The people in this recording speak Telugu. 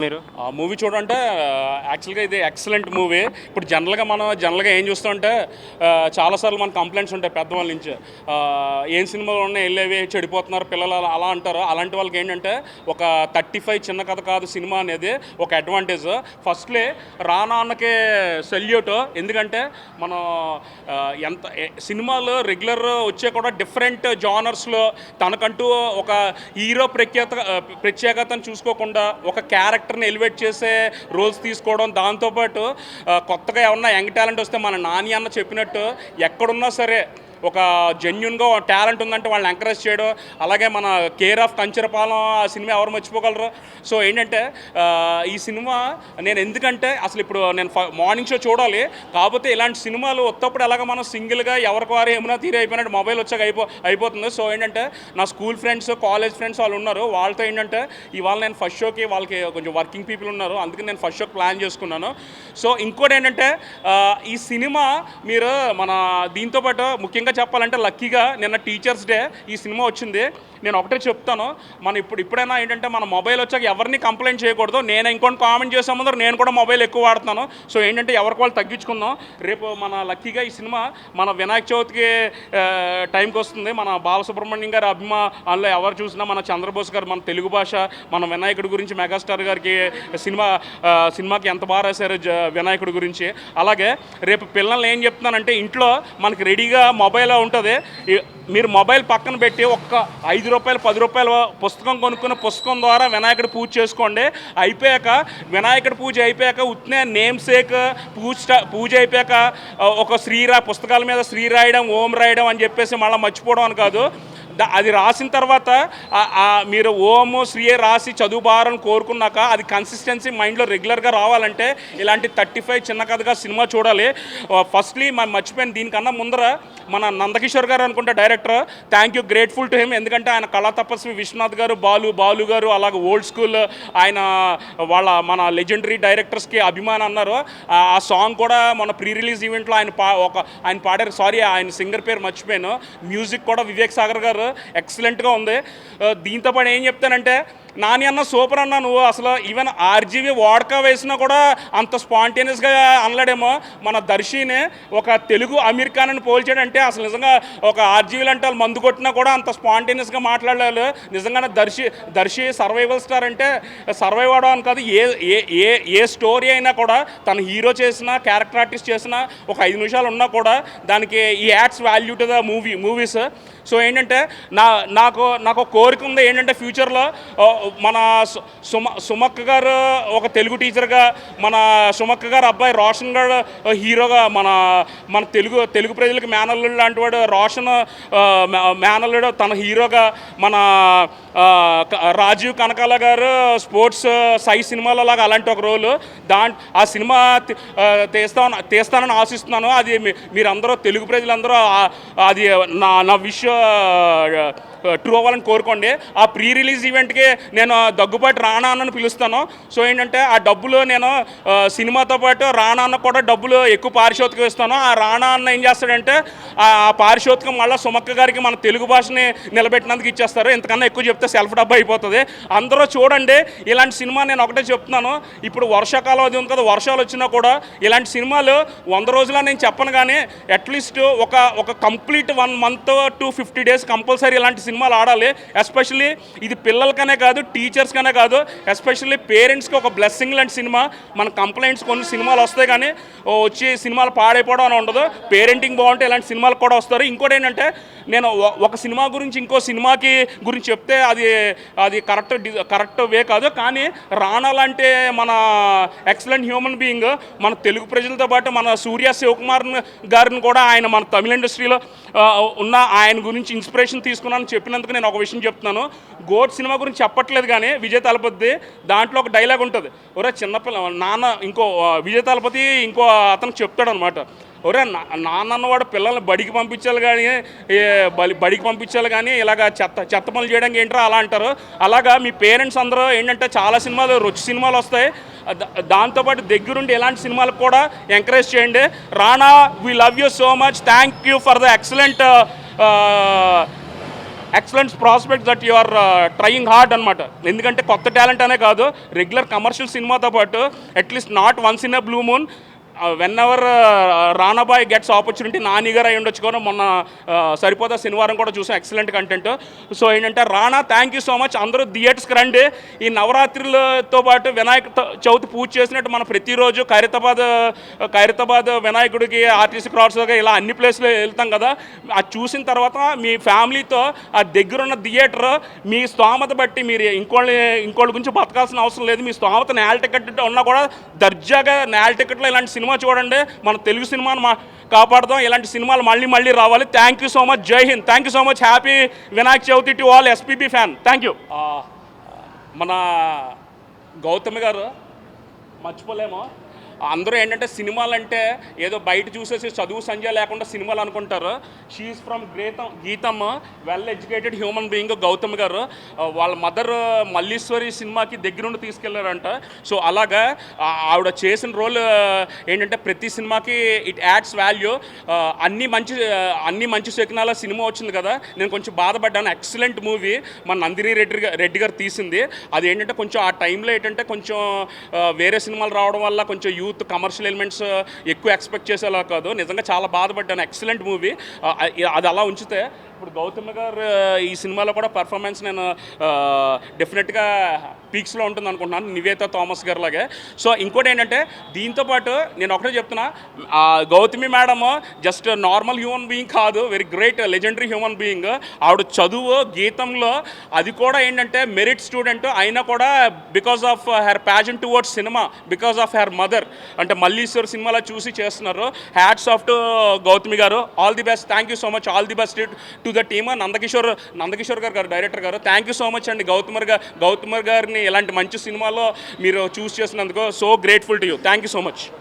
మీరు ఆ మూవీ చూడంటే యాక్చువల్గా ఇది ఎక్సలెంట్ మూవీ. ఇప్పుడు జనరల్గా ఏం చూస్తుంటే చాలాసార్లు మన కంప్లైంట్స్ ఉంటాయి పెద్దవాళ్ళ నుంచి. ఏం సినిమాలు ఉన్నాయి వెళ్ళేవి చెడిపోతున్నారు పిల్లలు అలా అంటారు. అలాంటి వాళ్ళకి ఏంటంటే ఒక 35 చిన్న కథ కాదు సినిమా అనేది ఒక అడ్వాంటేజ్. Firstly రానాన్నకి salute. ఎందుకంటే మనం ఎంత సినిమాలు రెగ్యులర్ వచ్చే కూడా డిఫరెంట్ జానర్స్లో తనకంటూ ఒక హీరో ప్రత్యేకతను చూసుకోకుండా ఒక క్యారెక్టర్ని ఎలివేట్ చేసే రోల్స్ తీసుకోవడం, దాంతోపాటు కొత్తగా ఏమన్నా యంగ్ టాలెంట్ వస్తే మన నాని అన్న చెప్పినట్టు ఎక్కడున్నా సరే ఒక జెన్యున్గా టాలెంట్ ఉందంటే వాళ్ళని ఎంకరేజ్ చేయడం. అలాగే మన కేర్ ఆఫ్ కంచరపాలెం ఆ సినిమా ఎవరు మర్చిపోగలరు. సో ఏంటంటే ఈ సినిమా నేను ఎందుకంటే అసలు ఇప్పుడు నేను మార్నింగ్ షో చూడాలి, కాకపోతే ఇలాంటి సినిమాలు వస్తప్పుడు ఎలాగ మనం సింగిల్గా ఎవరికి వారు ఏమైనా తీరే అయిపోయినట్టు మొబైల్ వచ్చాక అయిపోతుంది. సో ఏంటంటే నా స్కూల్ ఫ్రెండ్స్ కాలేజ్ ఫ్రెండ్స్ వాళ్ళు ఉన్నారు, వాళ్ళతో ఏంటంటే ఇవాళ నేను ఫస్ట్ షోకి వాళ్ళకి కొంచెం వర్కింగ్ పీపుల్ ఉన్నారు, అందుకని నేను ఫస్ట్ షోకి ప్లాన్ చేసుకున్నాను. సో ఇంకోటి ఏంటంటే ఈ సినిమా మీరు మన దీంతోపాటు ముఖ్యంగా చెప్పాలంటే లక్కీగా నిన్న టీచర్స్ డే ఈ సినిమా వచ్చింది. నేను ఒకటే చెప్తాను, మనం ఇప్పుడైనా ఏంటంటే మన మొబైల్ వచ్చాక ఎవరిని కంప్లైంట్ చేయకూడదు. నేను ఇంకొని కామెంట్ చేసే ముందు నేను కూడా మొబైల్ ఎక్కువ వాడుతున్నాను. సో ఏంటంటే ఎవరికి వాళ్ళు తగ్గించుకుందాం. రేపు మన లక్కీగా ఈ సినిమా మన వినాయక చవితికి టైంకి వస్తుంది. మన బాలసుబ్రహ్మణ్యం గారి అందులో ఎవరు చూసినా మన చంద్రబోస్ గారు మన తెలుగు భాష మన వినాయకుడి గురించి మెగాస్టార్ గారికి సినిమాకి ఎంత బాగా రాశారు వినాయకుడి గురించి. అలాగే రేపు పిల్లల్ని ఏం చెప్తున్నానంటే ఇంట్లో మనకి రెడీగా మొబైల్ ఉంటుంది, మీరు మొబైల్ పక్కన పెట్టి ఒక్క 5 రూపాయలు 10 రూపాయల పుస్తకం కొనుక్కున్న పుస్తకం ద్వారా వినాయకుడి పూజ చేసుకోండి. అయిపోయాక వినాయకుడి పూజ అయిపోయాక ఉత్నే నేమ్ సేక్ పూజ అయిపోయాక ఒక పుస్తకాల మీద శ్రీ రాయడం ఓం రాయడం అని చెప్పేసి మళ్ళీ మర్చిపోవడం అని కాదు. అది రాసిన తర్వాత మీరు ఓము శ్రీయే రాసి చదువుబారని కోరుకున్నాక అది కన్సిస్టెన్సీ మైండ్లో రెగ్యులర్గా రావాలంటే ఇలాంటి 35 చిన్న కథగా సినిమా చూడాలి. ఫస్ట్లీ మనం మర్చిపోయిన దీనికన్నా ముందర మన నందకిషోర్ గారు అనుకుంటే director, thank you, grateful to him. ఎందుకంటే ఆయన కళా తపస్వి విశ్వనాథ్ గారు బాలు గారు అలాగే ఓల్డ్ స్కూల్ ఆయన మన లెజెండరీ డైరెక్టర్స్కి అభిమానం అన్నారు. ఆ సాంగ్ కూడా మన ప్రీ రిలీజ్ ఈవెంట్లో ఆయన పాడారు. సారీ ఆయన సింగర్ పేరు మర్చిపోయాను. మ్యూజిక్ కూడా వివేక్ సాగర్ గారు ఎక్సలెంట్గా ఉంది. దీంతో పాటు ఏం చెప్తానంటే నాని అన్న సూపర్ అన్న, నువ్వు అసలు ఈవెన్ ఆర్జీవి వాడక వేసినా కూడా అంత స్పాంటేనియస్గా అనలేడేమో. మన దర్శిని ఒక తెలుగు అమీర్ ఖాన్ అని పోల్చాడంటే అసలు నిజంగా ఒక ఆర్జీవీలు అంటే వాళ్ళు మందు కొట్టినా కూడా అంత స్పాంటేనియస్గా మాట్లాడాలి. నిజంగానే దర్శి సర్వైవల్ స్టార్ అంటే సర్వైవ్ అవడం అని కాదు, ఏ స్టోరీ అయినా కూడా తను హీరో చేసిన క్యారెక్టర్ ఆర్టిస్ట్ చేసిన ఒక 5 నిమిషాలు ఉన్నా కూడా దానికి ఈ adds value to the movies. So ఏంటంటే నాకు కోరిక ఉంది ఏంటంటే ఫ్యూచర్లో మన సుమక్క గారు ఒక తెలుగు టీచర్గా, మన సుమక్క గారు అబ్బాయి రోషన్ గారు హీరోగా, మన తెలుగు ప్రజలకు మేనల్లుడు లాంటి వాడు రోషన్ మేనల్లుడు తన హీరోగా, మన రాజీవ్ కనకాల గారు స్పోర్ట్స్ సినిమాలో లాగా అలాంటి ఒక రోలు ఆ సినిమా తీస్తానని ఆశిస్తున్నాను. అది మీరందరూ తెలుగు ప్రజలందరూ అది నా విష్ ట్రూ అవ్వాలని కోరుకోండి. ఆ ప్రీ రిలీజ్ ఈవెంట్కి నేను దగ్గుబాటి రానా అన్నను పిలుస్తాను. సో ఏంటంటే ఆ డబ్బులు నేను సినిమాతో పాటు రానా అన్న కూడా డబ్బులు ఎక్కువ పారితోషికం ఇస్తాను. ఆ రానా అన్న ఏం చేస్తాడంటే ఆ పారితోషికం మళ్ళీ సుమక్క గారికి మన తెలుగు భాషని నిలబెట్టినందుకు ఇచ్చేస్తారు. ఇంతకన్నా ఎక్కువ చెప్తే సెల్ఫ్ డబ్బు అయిపోతుంది. అందరూ చూడండి ఇలాంటి సినిమా. నేను ఒకటే చెప్తున్నాను, ఇప్పుడు వర్షాకాలం అది ఉంది కదా, వర్షాలు వచ్చినా కూడా ఇలాంటి సినిమాలు 100 రోజులని నేను చెప్పను, కానీ అట్లీస్ట్ ఒక complete 1 month to 50 days compulsory ఇలాంటి సినిమాలు ఆడాలి. ఎస్పెషల్లీ ఇది పిల్లలకనే కాదు టీచర్స్కనే కాదు, ఎస్పెషల్లీ పేరెంట్స్కి ఒక బ్లెస్సింగ్ లాంటి సినిమా. మన కంప్లైంట్స్ కొన్ని సినిమాలు వస్తాయి కానీ వచ్చి సినిమాలు పాడైపోవడం అని ఉండదు. పేరెంటింగ్ బాగుంటే ఇలాంటి సినిమాలు కూడా వస్తారు. ఇంకోటి ఏంటంటే నేను ఒక సినిమా గురించి ఇంకో సినిమాకి గురించి చెప్తే అది కరెక్ట్ వే కాదు. కానీ రానా లాంటి మన ఎక్సలెంట్ హ్యూమన్ బీయింగ్ మన తెలుగు ప్రజలతో పాటు మన సూర్య శివకుమార్ గారిని కూడా ఆయన మన తమిళ ఇండస్ట్రీలో ఉన్న ఆయన గురించి ఇన్స్పిరేషన్ తీసుకున్నాను చెప్పినందుకు నేను ఒక విషయం చెప్తున్నాను. గోడ్ సినిమా గురించి చెప్పట్లేదు కానీ విజయ్ తలపతి దాంట్లో ఒక డైలాగ్ ఉంటుంది, ఒరే చిన్నపిల్ల నాన్న ఇంకో విజయ్ తలపతి ఇంకో అతను చెప్తాడు అనమాట, ఒరే నాన్నవాడు పిల్లల్ని బడికి పంపించాలి కానీ ఇలాగ చెత్త పనులు చేయడానికి ఏంట్రా అలా అంటారు. అలాగా మీ పేరెంట్స్ అందరూ ఏంటంటే చాలా సినిమాలు రుచి సినిమాలు వస్తాయి, దాంతోపాటు దగ్గరుండి ఎలాంటి సినిమాలకు కూడా ఎంకరేజ్ చేయండి. Rana, we love you so much, thank you for the excellent excellent prospects that you are trying hard అనమాట. ఎందుకంటే కొత్త టాలెంట్ అనే కాదు, రెగ్యులర్ కమర్షియల్ సినిమాతో పాటు at least not once in a blue moon whenever రానాబాయ్ గెట్స్ ఆపర్చునిటీ నాని గారు అయి ఉండొచ్చు కూడా. మొన్న సరిపోతా శనివారం కూడా చూసాం, ఎక్సలెంట్ కంటెంట్. సో ఏంటంటే రానా థ్యాంక్ యూ సో మచ్. అందరూ థియేటర్స్కి రండి. ఈ నవరాత్రులతో పాటు వినాయక చవితి పూజ చేసినట్టు మనం ప్రతిరోజు ఖైరతాబాద్ వినాయకుడికి ఆర్టీసీ క్రాస్గా ఇలా అన్ని ప్లేస్లో వెళ్తాం కదా. అది చూసిన తర్వాత మీ ఫ్యామిలీతో ఆ దగ్గరున్న థియేటర్ మీ స్తోమత బట్టి మీరు ఇంకోళ్ళ గురించి బతకాల్సిన అవసరం లేదు. మీ స్తోమత నేల టికెట్ ఉన్నా కూడా దర్జాగా నేల టికెట్లో ఇలాంటి సినిమా చూడండి. మన తెలుగు సినిమాను కాపాడుదాం. ఇలాంటి సినిమాలు మళ్ళీ రావాలి. Thank you so much. Jai Hind. Thank you so much. Happy Vinayaka Chavithi to all SPB fan. Thank you. మన గౌతమి గారు మర్చిపోలేము. అందరూ ఏంటంటే సినిమాలు అంటే ఏదో బయట చూసేసి చదువు సంజయ్ లేకుండా సినిమాలు అనుకుంటారు. She's from GITAM, well educated human being Gautam garu. వాళ్ళ మదర్ మల్లీశ్వరి సినిమాకి దగ్గరుండి తీసుకెళ్లారంట. సో అలాగా ఆవిడ చేసిన రోల్ ఏంటంటే ప్రతి సినిమాకి ఇట్ యాడ్స్ వాల్యూ. అన్ని మంచి శకునాల సినిమా వచ్చింది కదా, నేను కొంచెం బాధపడ్డాను. ఎక్సలెంట్ మూవీ మన నందిని రెడ్డి గారు తీసింది. అది ఏంటంటే కొంచెం ఆ టైంలో ఏంటంటే కొంచెం వేరే సినిమాలు రావడం వల్ల కొంచెం యూత్ కమర్షియల్ ఎలిమెంట్స్ ఎక్కువ ఎక్స్పెక్ట్ చేసేలా కాదు. నిజంగా చాలా బాధపడ్డాను. Excellent movie. అది అలా ఉంచితే ఇప్పుడు గౌతమ్ గారు ఈ సినిమాలో కూడా పర్ఫార్మెన్స్ నేను డెఫినెట్గా పీక్స్లో ఉంటుంది అనుకుంటున్నాను, నివేతా థామస్ గారు లాగే. సో ఇంకోటి ఏంటంటే దీంతోపాటు నేను ఒకటే చెప్తున్నా, Gautami madam just normal human being కాదు, very great legendary human being. ఆవిడ చదువు గీతంలో అది కూడా ఏంటంటే మెరిట్ స్టూడెంట్ అయినా కూడా because of her passion towards cinema, because of her mother అంటే మల్లీశ్వర్ సినిమాలో చూసి చేస్తున్నారు. హ్యాట్స్ ఆఫ్ టు గౌతమి గారు. All the best. Thank you so much. All the best to the team. Nandakishore గారు డైరెక్టర్ గారు, థ్యాంక్ యూ సో మచ్ అండి. గౌతమర్ గారిని ఇలాంటి మంచి సినిమాలో మీరు చూస్ చేసినందుకు so grateful to you. Thank you so much.